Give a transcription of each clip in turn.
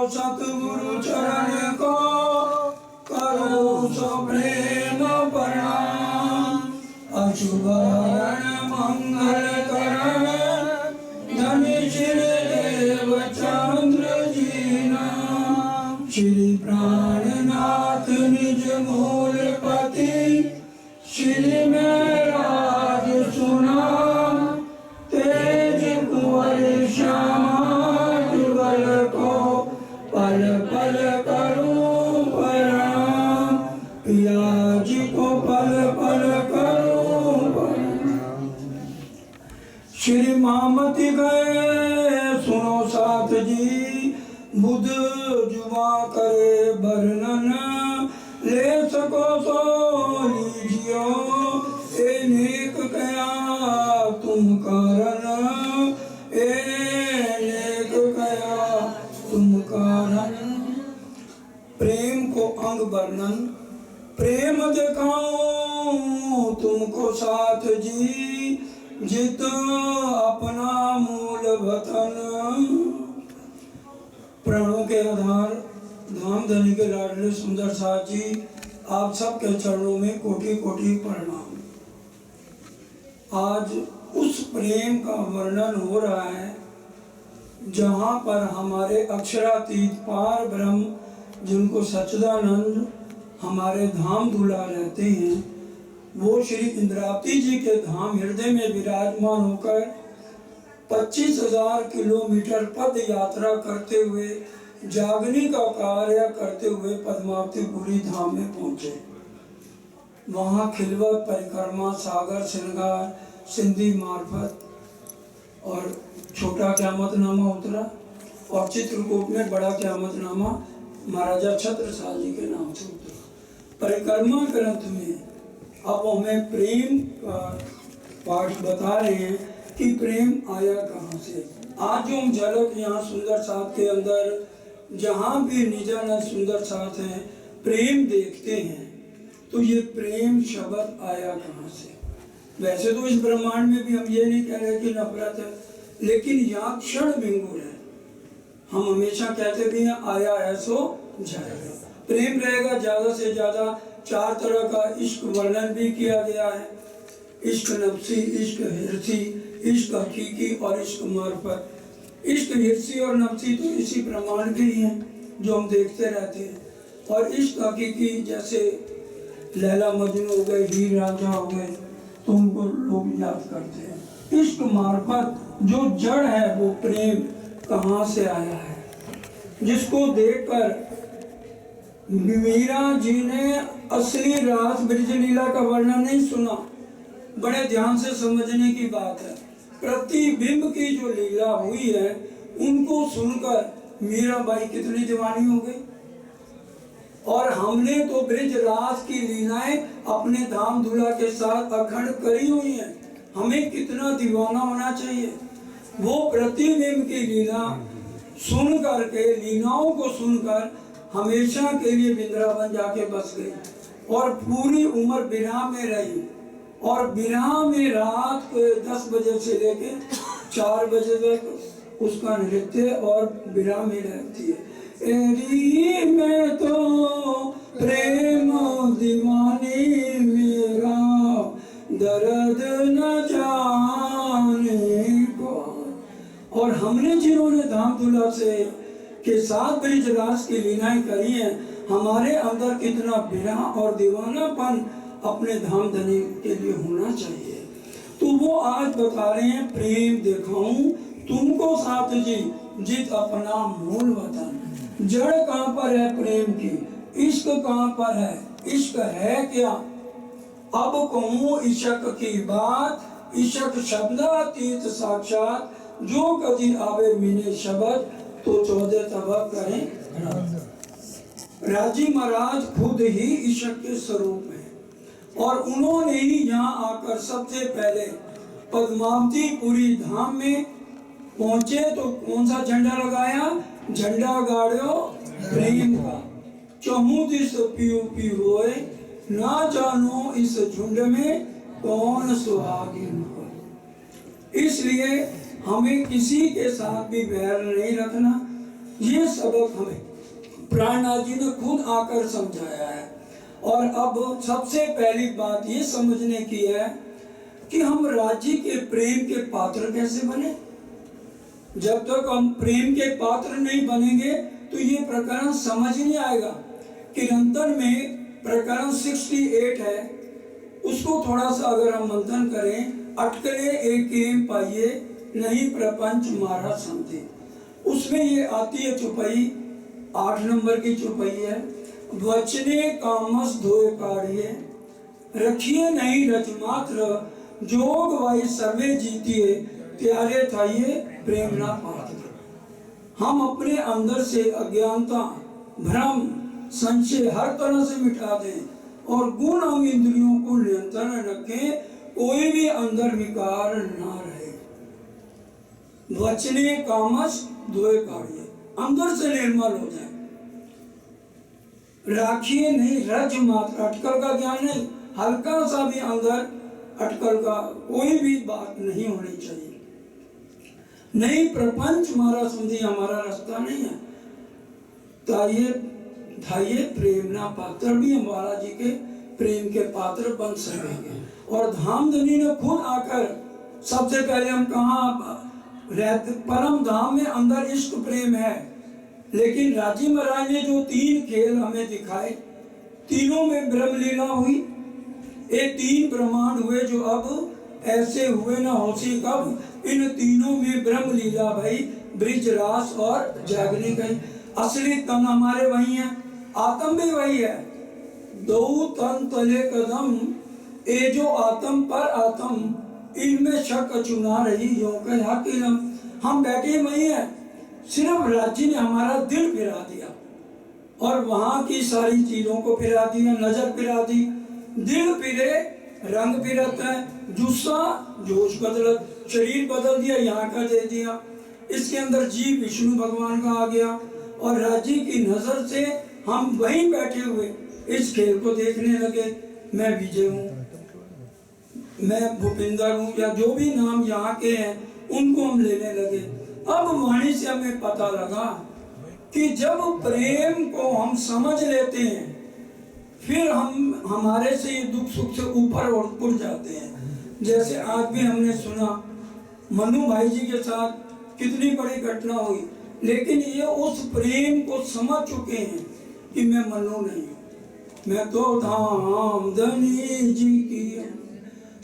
सतगुरु चरण को करो सो प्रेम प्रणाम। अशुभ हरण मंगल करण धनि श्री देव चंद्र जी नाम। श्री प्राणनाथ निज मूलपति श्री में राज सुनाम। तेज कुंवर श्यामा जुगल को पल पल करूं प्रणाम। पिया जी को पल पल करूं प्रणाम। श्री मामति गए सुनो साथ जी बुध जुबा करे वर्णन। ले सको सो लीजियो ए नेक कया तुम कारण। ए नेक कया तुम कारण। प्रेम को अंग वर्णन प्रेम दिखाऊं तुमको साथ जी जित अपना मूल वतन। प्राणों के आधार धाम धनी के लाडले सुंदर साथ जी आप सबके चरणों में कोटि कोटि प्रणाम। आज उस प्रेम का वर्णन हो रहा है जहाँ पर हमारे अक्षरातीत पार ब्रह्म जिनको सच्चिदानंद हमारे धाम दूल्हा रहते हैं, वो श्री इंद्रावती जी के धाम हृदय में विराजमान होकर 25,000 किलोमीटर पद यात्रा करते हुए जागने का कार्य करते हुए पद्मावतीपुरी धाम में पहुंचे। वहाँ खिलवत परिक्रमा सागर श्रृंगार सिंधी मार्फत और छोटा क़यामतनामा उतरा और चित्रकूट में बड़ा क़यामतनामा महाराजा छत्रसाल जी के नाम से उतरा। परिक्रमा ग्रंथ में अब हमें प्रेम का पाठ बता रहे हैं कि प्रेम आया कहाँ से। आज जो हम झलक यहाँ सुंदर साथ के अंदर जहाँ भी निजानंद सुंदर साथ हैं प्रेम देखते हैं तो ये प्रेम शब्द आया कहाँ से। वैसे तो इस ब्रह्मांड में भी हम ये नहीं कह रहे कि नफरत है, लेकिन यहाँ क्षण बिंगुर है। हम हमेशा कहते भी हैं आया है सो जाएगा। प्रेम रहेगा ज्यादा से ज्यादा। 4 तरह का इश्क वर्णन भी किया गया है। इश्क नफ्सी, इश्क हिर्सी, इश्क हकीकी और इश्क मार्फत। इश्क हिर्सी और नफ्सी तो इसी ब्रह्मांड के ही हैं जो हम देखते रहते हैं। और इश्क हकीकी जैसे लैला मजनू हो गए, हीर रांझा हो गए, तो उनको लोग याद करते हैं। इश्क मार्फत जो जड़ है वो प्रेम कहाँ से आया है, जिसको देखकर मीरा जी ने असली रास ब्रज लीला का वर्णन नहीं सुना। बड़े ध्यान से समझने की बात है। प्रतिबिंब की जो लीला हुई है उनको सुनकर मीराबाई कितनी दीवानी हो गई। और हमने तो ब्रज रास की लीलाएं अपने धाम दूल्हा के साथ अखंड करी हुई हैं। हमें कितना दीवाना होना चाहिए। वो प्रतिबिंब की लीला सुन करके, लीलाओं को सुनकर हमेशा के लिए वृंदावन जाके बस गई और पूरी उम्र विरह में रही। और विरह में रात को 10 बजे से लेके 4 बजे तक उसका नृत्य और विरह में रहती है। एरी में तो प्रेम दीवानी मेरा दर्द न जाने को। और हमने जिन्होंने धाम दूल्हा से के साथ ब्रज रास की लीलाएं करी हैं, हमारे अंदर कितना विरह और दीवानापन अपने धाम धनी के लिए होना चाहिए। तो वो आज बता रहे हैं प्रेम दिखाऊं तुमको साथ जी जित अपना मूल वतन। जड़ कहाँ पर है प्रेम की, इश्क कहाँ पर है, इश्क है क्या। अब कहूँ इश्क की बात, इश्क शब्दातीत साक्षात। जो कभी आवे मिले शब्द तो 14 तबक करें। राजी महाराज खुद ही इश्क के स्वरूप हैं और उन्होंने ही यहाँ आकर सबसे पहले पद्मावतीपुरी धाम में पहुंचे तो कौन सा झंडा लगाया, झंडा गाड़ो प्रेम का। चहु दिस पियू पियू होए, ना जानो इस झुंड में कौन सुहागिन हो। इसलिए हमें किसी के साथ भी बैर नहीं रखना। ये सबक हमें प्राणनाथ जी ने खुद आकर समझाया है। और अब सबसे पहली बात ये समझने की है कि हम राज्य के प्रेम के पात्र कैसे बने। जब तक हम प्रेम के पात्र नहीं बनेंगे तो ये प्रकरण समझ नहीं आएगा। किरंतन में प्रकरण 68 है, उसको थोड़ा सा अगर हम मंथन करें, अटकले एक पाइए नहीं प्रपंच मारा समझे, उसमें ये आती है चौपाई, 8 नंबर की चौपाई है। वचने कामस धोए काढ़िए रखिए नहीं रजमात्र, जोग वाई सर्वे जीतिए प्यारे था ये प्रेम ना पात्र। हम अपने अंदर से अज्ञानता, भ्रम, संशय हर तरह से मिटा दें और गुण हम इंद्रियों को नियंत्रण रखें, कोई भी अंदर विकार ना रहे। वचने कामस धोए काढ़िए, अंदर से निर्मल हो जाए। राखिए नहीं रज मात्र, अटकल का ज्ञान नहीं, हल्का सा भी अंदर अटकल का कोई भी बात नहीं होनी चाहिए। नहीं प्रपंच मारा समझी, हमारा रास्ता नहीं है। धाइये प्रेम ना पात्र, भी हम बाला जी के प्रेम के पात्र बन सकेंगे। और धामधनी ने खुद आकर, सबसे पहले हम कहाँ रहते, परम धाम में अंदर इष्ट प्रेम है। लेकिन राजी महाराज ने जो 3 खेल हमें दिखाए, तीनों में ब्रह्म लीला हुई। ये 3 ब्रह्मांड हुए जो अब ऐसे हुए ना होसी कब, इन तीनों में ब्रह्म लीला भाई, ब्रिज रास और जागने गई। असली तन हमारे वही है, आत्म भी वही है। दो तन तले कदम, ये जो आत्म पर आत्म, इनमें शक चुना रही यो कह हकीलम। हम बैठे वही है, सिर्फ राज्य ने हमारा दिल फिरा दिया और वहां की सारी चीजों को फिरा दिया, नजर फिरा दी। दिल फिरे रंग फिरत है, जुस्सा जोश बदलत, शरीर बदल दिया, यहाँ का दे दिया। इसके अंदर जीव विष्णु भगवान का आ गया और राज्य की नजर से हम वहीं बैठे हुए इस खेल को देखने लगे। मैं विजय हूँ, मैं भूपिंदर हूँ, या जो भी नाम यहाँ के हैं उनको हम लेने लगे। अब वाणी से हमें पता लगा कि जब प्रेम को हम समझ लेते हैं, फिर हम हमारे से ये दुख सुख से ऊपर उठ जाते हैं। जैसे आज भी हमने सुना मनु भाई जी के साथ कितनी बड़ी घटना हुई, लेकिन ये उस प्रेम को समझ चुके हैं कि मैं मनु नहीं हूँ, मैं तो धामधनी जी की।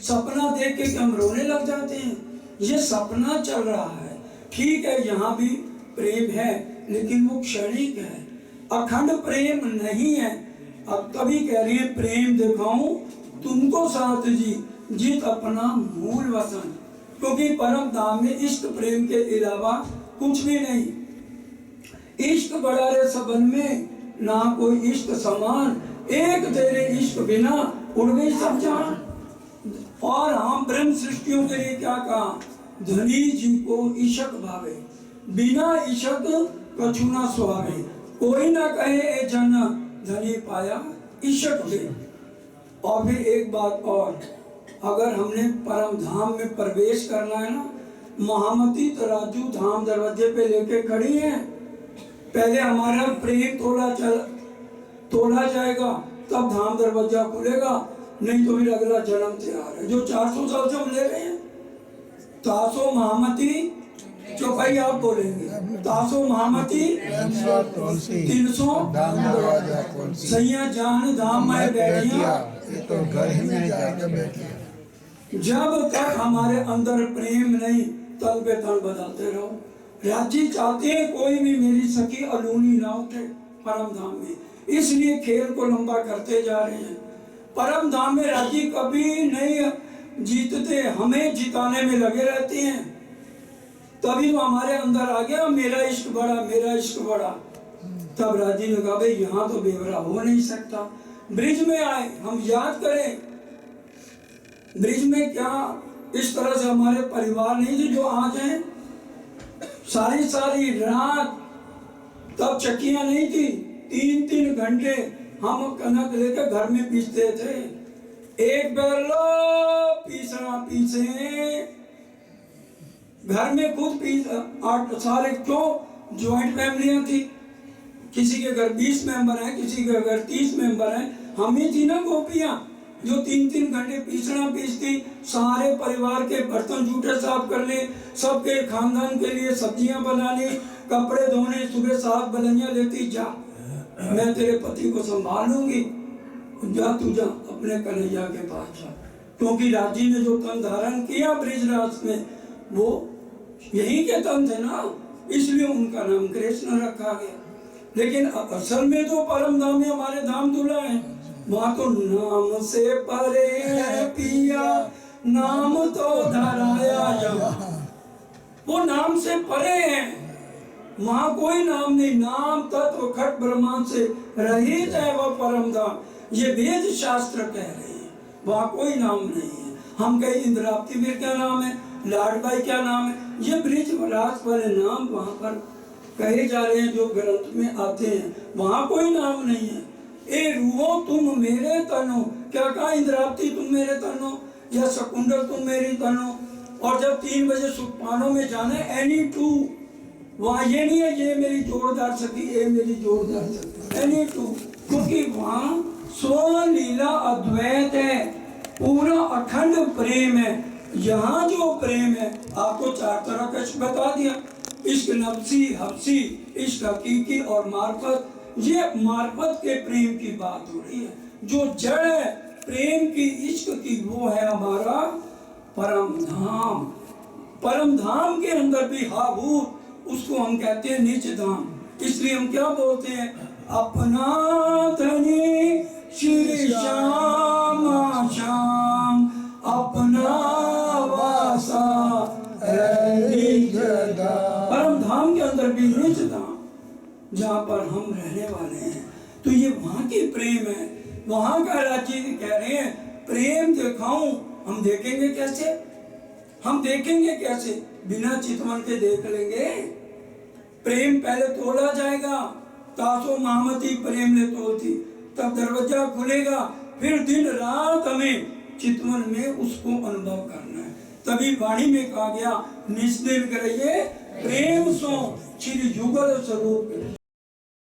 सपना देख के हम रोने लग जाते हैं, ये सपना चल रहा है। ठीक है, यहाँ भी प्रेम है, लेकिन वो क्षणिक है, अखंड प्रेम नहीं है। अब कभी कह रही है प्रेम दिखाऊं तुमको साथ जी, जीत अपना मूल वतन। क्योंकि परम धाम में इष्ट प्रेम के अलावा कुछ भी नहीं। इष्ट बड़ा रे सबन में, ना कोई इष्ट समान, एक तेरे इष्ट बिना उड़ गई सब जान। और हम ब्रह्म सृष्टियों के लिए क्या कहा, धनी जी को ईशक भावे, बिना ईशक कछु ना सुहावे। कोई ना कहे ए जन धनी पाया ईशक से। और फिर एक बात और, अगर हमने परम धाम में प्रवेश करना है ना, महामती तराजू धाम दरवाजे पे लेके खड़ी है। पहले हमारा प्रेम तोड़ा जाएगा, तब धाम दरवाजा खुलेगा, नहीं तो फिर अगला जन्म तैयार है। जो 400 साल से हम ले रहे हैं, तासो महामती चौपाई आप बोलेंगे, तासो महामती 300 सैया जान धाम में बैठिया, तो घर ही में जाके बैठिया। जब तक हमारे अंदर प्रेम नहीं, तल पे तल बदलते रहो। राज्य चाहते हैं कोई भी मेरी सखी अलूनी ना उठे परम धाम में, इसलिए खेल को लंबा करते जा रहे हैं। परम धाम में राज्य कभी नहीं जीतते, हमें जिताने में लगे रहते हैं। तभी वो हमारे अंदर आ गया, मेरा इश्क बड़ा, मेरा इश्क बड़ा। तब राजी ने कहा भाई यहाँ तो बेवरा हो नहीं सकता, ब्रिज में आए, हम याद करें ब्रिज में क्या इस तरह से हमारे परिवार नहीं थे जो आ जाए। सारी सारी रात, तब चक्कियां नहीं थी, 3-3 घंटे हम कनक लेकर घर में पीसते थे। एक बैलो पीसना पीसे, घर में खुद पीस 8 साल, क्यों ज्वाइंट फैमिलियां थी, किसी के घर 20 मेंबर हैं, किसी के घर 30 मेंबर हैं। हम ही थी ना गोपियां जो 3-3 घंटे पीसना पीसती, सारे परिवार के बर्तन जूठे साफ कर ले, सबके खानदान के लिए सब्जियां बनानी, कपड़े धोने, सुबह 7 बलैया लेती, जा मैं तेरे पति को संभाल लूंगी, जा तू जा अपने कन्हैया के पास जा। क्योंकि राजी ने जो तन धारण किया ब्रिजराज में वो यही के तन थे ना, इसलिए उनका नाम कृष्ण रखा गया। लेकिन असल में तो परम धाम में हमारे धाम दूल्हा है, वहां तो नाम से परे है पिया, नाम तो धराया जा, वो नाम से परे है, वहां कोई नाम नहीं, नाम तत्व खट ब्रह्मांड से रहित है वह परम धाम, ये वेद शास्त्र कह रहे हैं, वहां कोई नाम नहीं है। हम कहीं इंद्रावती में क्या नाम है, लाडबाई क्या नाम है, ये ब्रिजराज वाले नाम वहां पर कहे जा रहे हैं जो ग्रंथ में आते हैं, वहां कोई नाम नहीं है। ए रूहो तुम मेरे तन हो, क्या कहा, इंद्रावती तुम मेरे तन हो या शकुंडल तुम मेरी तन हो। और जब 3 बजे सुखपानों में जाना है एनी टू, वहां ये नहीं है ये मेरी जोरदार सखी, ये मेरी जोरदार सखी, एनी टू, क्योंकि वहां स्व लीला अद्वैत है, पूरा अखंड प्रेम है। यहाँ जो प्रेम है आपको 4 तरह का बता दिया, इश्क नफ्सी, हफ्सी, इश्क हकीकी और मार्फत। ये मार्फत के प्रेम की बात हो रही है, जो जड़ है प्रेम की, इश्क की, वो है हमारा परम धाम। परम धाम के अंदर भी हाभूत, उसको हम कहते हैं निज धाम। इसलिए हम क्या बोलते हैं, अपना धनी श्री श्याम श्याम, अपना वासा निज धाम। परम धाम के अंदर भी निज धाम, जहाँ पर हम रहने वाले हैं। तो ये वहाँ की प्रेम है, वहाँ का राज्य कह रहे हैं प्रेम दिखाऊं। हम देखेंगे कैसे, हम देखेंगे कैसे, बिना चितवन के देख लेंगे। प्रेम पहले तोला जाएगा, तासो महामती प्रेम ले तोलती, तब दरवाजा खुलेगा, फिर दिन रात हमें चितवन में उसको अनुभव करना है। तभी वाणी में कहा गया, निस्दिन करिए प्रेम सो श्री युगल स्वरूप।